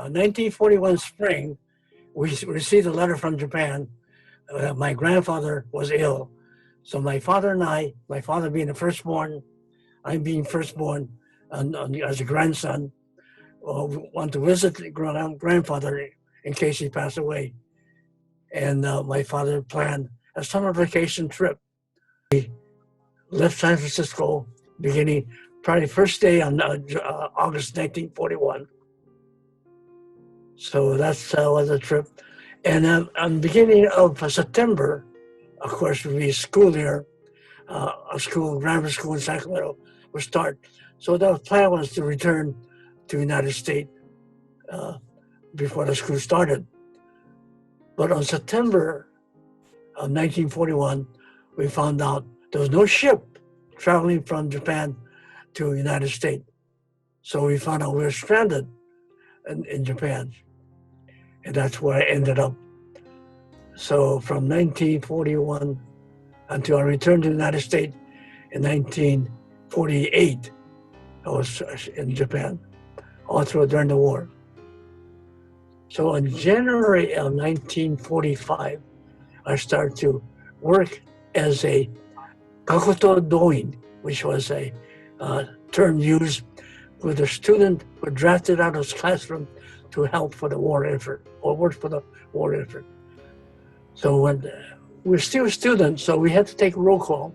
1941 spring, we received a letter from Japan. My grandfather was ill. So my father and I, my father being the firstborn, I'm being firstborn as a grandson, want to visit the grandfather in case he passed away. And my father planned a summer vacation trip. We left San Francisco beginning probably first day on August 1941. So that's was a trip. And on the beginning of September, of course, we school there, a school, grammar school in Sacramento would start. So the plan was to return to the United States before the school started. But on September of 1941, we found out there was no ship traveling from Japan to the United States. So we found out we were stranded in Japan. And that's where I ended up. So from 1941 until I returned to the United States in 1948, I was in Japan, all through during the war. So in January of 1945, I started to work as a Gakuto Do In, which was a term used with a student who was drafted out of his classroom to help for the war effort, or work for the war effort. So when we're still students, so we had to take roll call.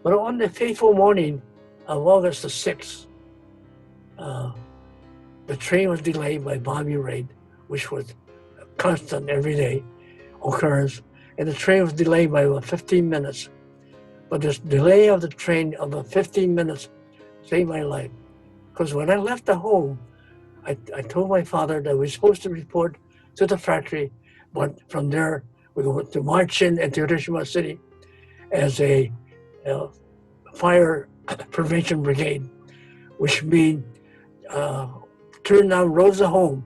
But on the fateful morning of August the 6th, the train was delayed by bombing raid, which was a constant everyday occurrence. And the train was delayed by about 15 minutes. But this delay of the train of about 15 minutes saved my life. Because when I left the home, I told my father that we were supposed to report to the factory, but from there we were to march in into Hiroshima City as a fire prevention brigade, which means turn down roads of home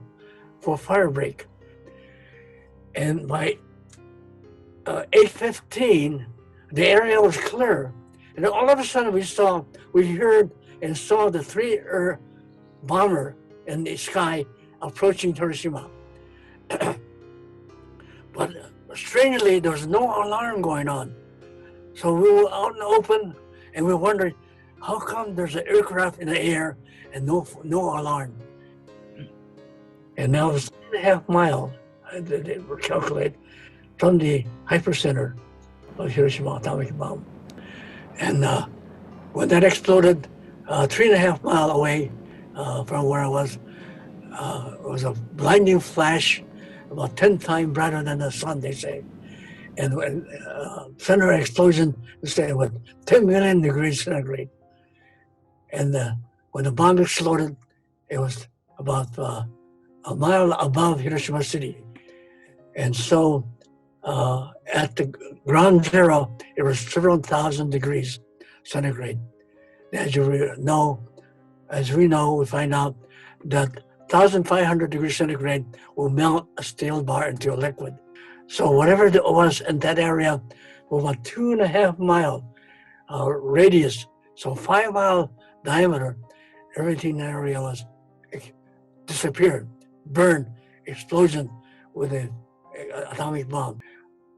for fire break. And by 8:15, the area was clear. And then all of a sudden we heard and saw the three bomber in the sky approaching Hiroshima. But strangely, there was no alarm going on. So we were out in the open and we were wondering, how come there's an aircraft in the air and no alarm? And now it's 3.5 miles, they were calculated, from the hypercenter of Hiroshima atomic bomb. And when that exploded 3.5 miles away from where I was, it was a blinding flash, about 10 times brighter than the sun, they say. And when center explosion, they say, with 10 million degrees centigrade. And when the bomb exploded, it was about a mile above Hiroshima City. And so at the ground zero, it was several thousand degrees centigrade. As we know, we find out that 1,500 degrees centigrade will melt a steel bar into a liquid. So whatever it was in that area, was about 2.5 mile radius, so 5 mile diameter, everything in that area was disappeared, burned, explosion with an atomic bomb.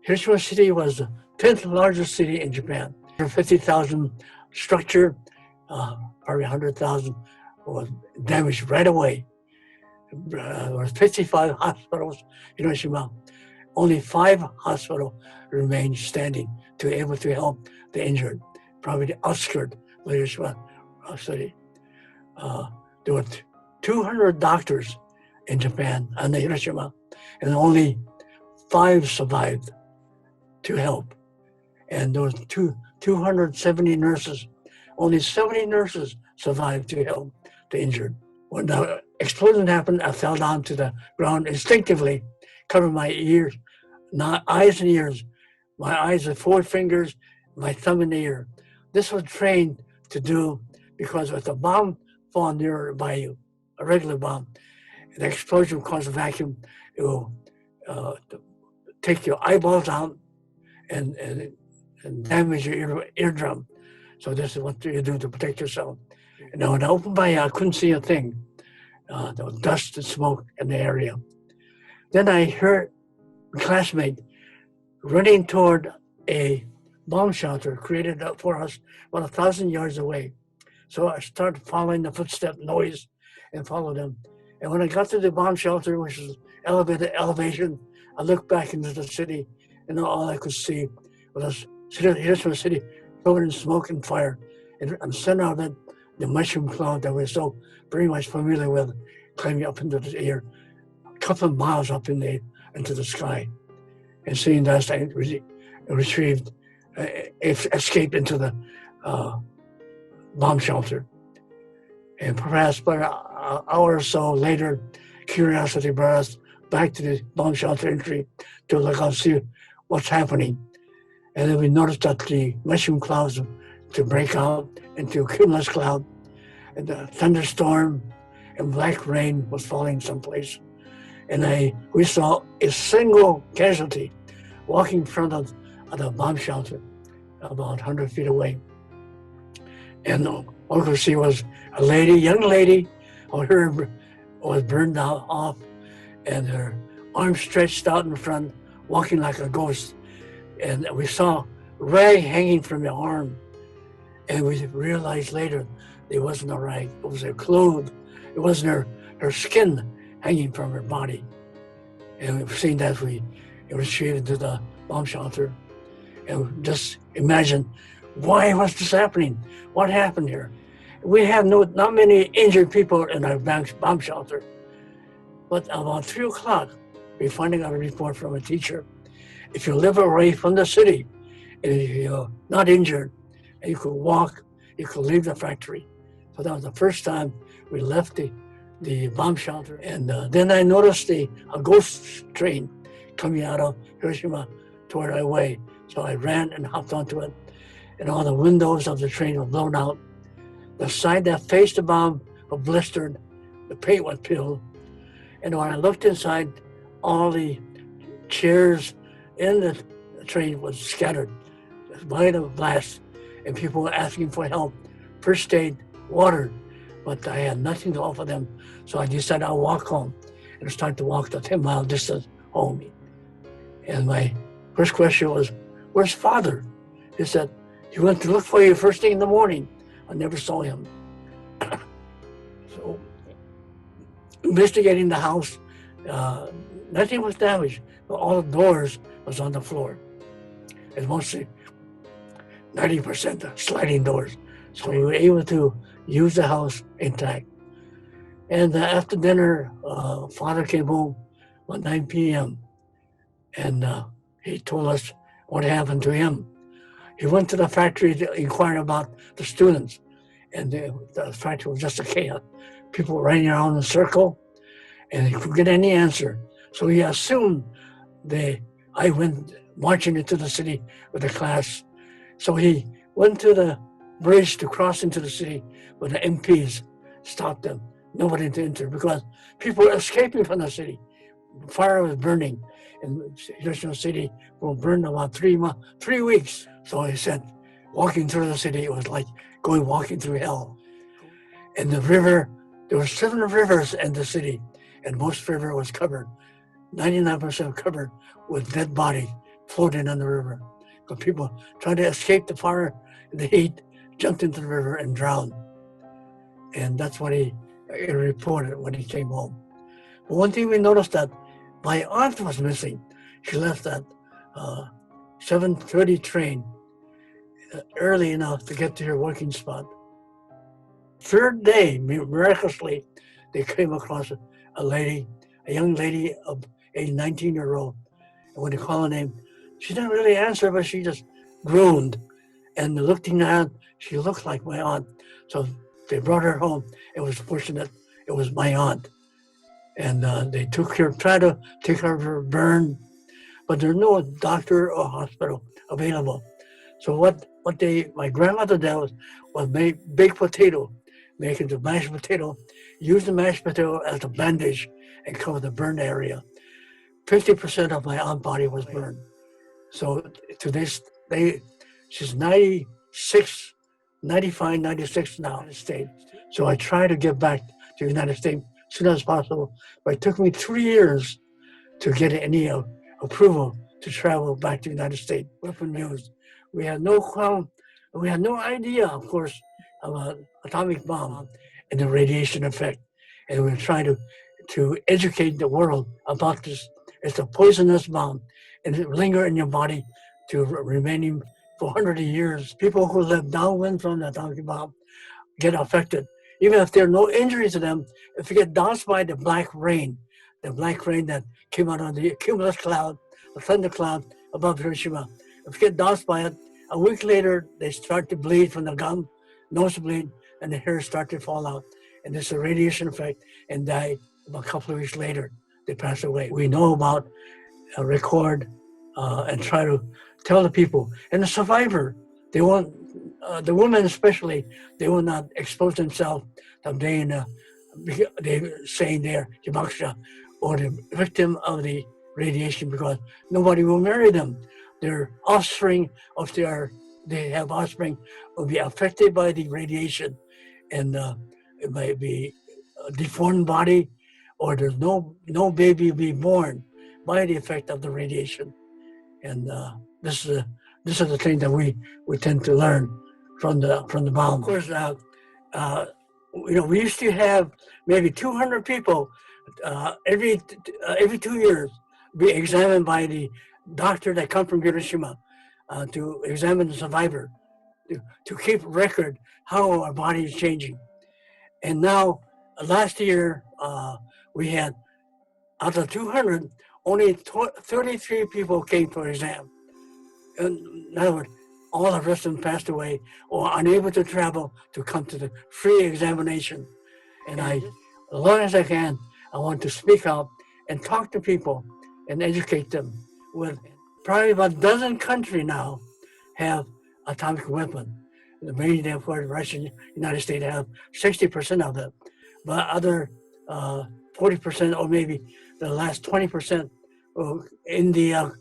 Hiroshima City was the 10th largest city in Japan. 50,000 structure, probably 100,000 was damaged right away. There were 55 hospitals in Hiroshima. Only 5 hospitals remained standing to be able to help the injured, probably the outskirts of Hiroshima City. There were 200 doctors in Japan and Hiroshima, and only 5 survived to help. And there was 270 nurses. Only 70 nurses survived to help the injured. When the explosion happened, I fell down to the ground instinctively, covered my ears, not eyes and ears. My eyes are 4 fingers, my thumb in the ear. This was trained to do because if a bomb fall nearby you, a regular bomb, the explosion will cause a vacuum. It will take your eyeballs out and damage your eardrum. So this is what you do to protect yourself. Now, when I opened my eye, I couldn't see a thing. There was dust and smoke in the area. Then I heard a classmate running toward a bomb shelter created for us about 1,000 yards away. So I started following the footstep noise and followed them. And when I got to the bomb shelter, which is elevated elevation, I looked back into the city, and all I could see was Hiroshima city covered in smoke and fire. And in the center of it, the mushroom cloud that we're so very much familiar with, climbing up into the air, a couple of miles up into the sky. And seeing that, I escaped into the bomb shelter. And perhaps by an hour or so later, curiosity brought us back to the bomb shelter entry to look out, see what's happening. And then we noticed that the mushroom clouds to break out into a cumulus cloud, and the thunderstorm and black rain was falling someplace. And we saw a single casualty walking in front of the bomb shelter about 100 feet away. And all I could see was a young lady, her was burned off, and her arms stretched out in front, walking like a ghost. And we saw rag hanging from the arm. And we realized later it wasn't a rag, it was her clothes. It wasn't her skin hanging from her body. And we've seen that we retreated to the bomb shelter. And just imagine, why was this happening? What happened here? We have not many injured people in our bomb shelter. But about 3 o'clock, we're finding out a report from a teacher. If you live away from the city, and if you're not injured, and you could walk, you could leave the factory. So that was the first time we left the bomb shelter. And then I noticed a ghost train coming out of Hiroshima toward our way. So I ran and hopped onto it, and all the windows of the train were blown out. The side that faced the bomb was blistered, the paint was peeled. And when I looked inside, all the chairs in the train was scattered by the blast, and people were asking for help, first aid, water, but I had nothing to offer them. So I decided I'll walk home, and start to walk the 10-mile distance home. And my first question was, where's father? He said, he went to look for you first thing in the morning. I never saw him. So investigating the house, nothing was damaged, but all the doors was on the floor. It's mostly 90% sliding doors. So we were able to use the house intact. And after dinner, father came home at 9 p.m. and he told us what happened to him. He went to the factory to inquire about the students, and the factory was just a chaos. People running around in a circle, and he couldn't get any answer. So he assumed I went marching into the city with the class. So he went to the bridge to cross into the city, but the MPs stopped them. Nobody to enter because people were escaping from the city. Fire was burning, and Hiroshima city will burn about 3 weeks. So he said, walking through the city, it was like walking through hell. And the river, there were 7 rivers in the city, and most river was covered, 99% covered with dead bodies floating on the river. So people trying to escape the fire and the heat jumped into the river and drowned. And that's what he reported when he came home. But one thing we noticed that my aunt was missing. She left that 7:30 train early enough to get to her working spot. Third day, miraculously, they came across a young lady of a 19-year-old. And when they called her name, she didn't really answer, but she just groaned. And looking at her, she looked like my aunt. So they brought her home. It was fortunate it was my aunt. And they tried to take care of her burn, but there's no doctor or hospital available. So what my grandmother did was make baked potato, make it a mashed potato, use the mashed potato as a bandage and cover the burned area. 50% of my aunt's body was burned. So to this day, she's 96, 95, 96 now in the States. So I try to get back to the United States soon as possible. But it took me 3 years to get any approval to travel back to the United States. Weapon used. We had no idea, of course, about atomic bomb and the radiation effect. And we were trying to educate the world about this. It's a poisonous bomb, and it linger in your body to remaining for hundreds of years. People who live downwind from the atomic bomb get affected. Even if there are no injuries to them, if you get doused by the black rain that came out of the cumulus cloud, the thunder cloud above Hiroshima, if you get doused by it, a week later they start to bleed from the gum, nosebleed, and the hair start to fall out. And it's a radiation effect, and die about a couple of weeks later. They pass away. We know about record and try to tell the people. And the survivor, they want, the women especially, they will not expose themselves to being, they saying they're Hibakusha or the victim of the radiation, because nobody will marry them. Their offspring, if they have offspring, will be affected by the radiation, and it might be a deformed body, or there's no baby will be born by the effect of the radiation. And this is the thing that we tend to learn from the bomb. Of course, we used to have maybe 200 people every 2 years be examined by the doctor that come from Hiroshima to examine the survivor, to keep record how our body is changing. And now, last year, we had, out of 200, only 33 people came for exam. In other words, all the rest of them passed away or unable to travel to come to the free examination. And as long as I can, I want to speak out and talk to people and educate them. With probably about a dozen countries now have atomic weapon. The main, therefore, Russia and United States have 60% of it, but other 40% or maybe the last 20%, India,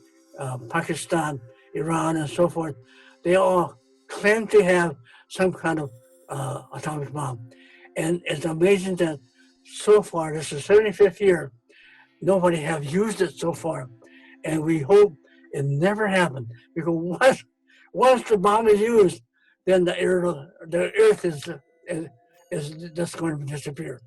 Pakistan, Iran, and so forth, they all claim to have some kind of atomic bomb. And it's amazing that so far, this is the 75th year, nobody have used it so far. And we hope it never happened, because once the bomb is used, then the earth is just going to disappear.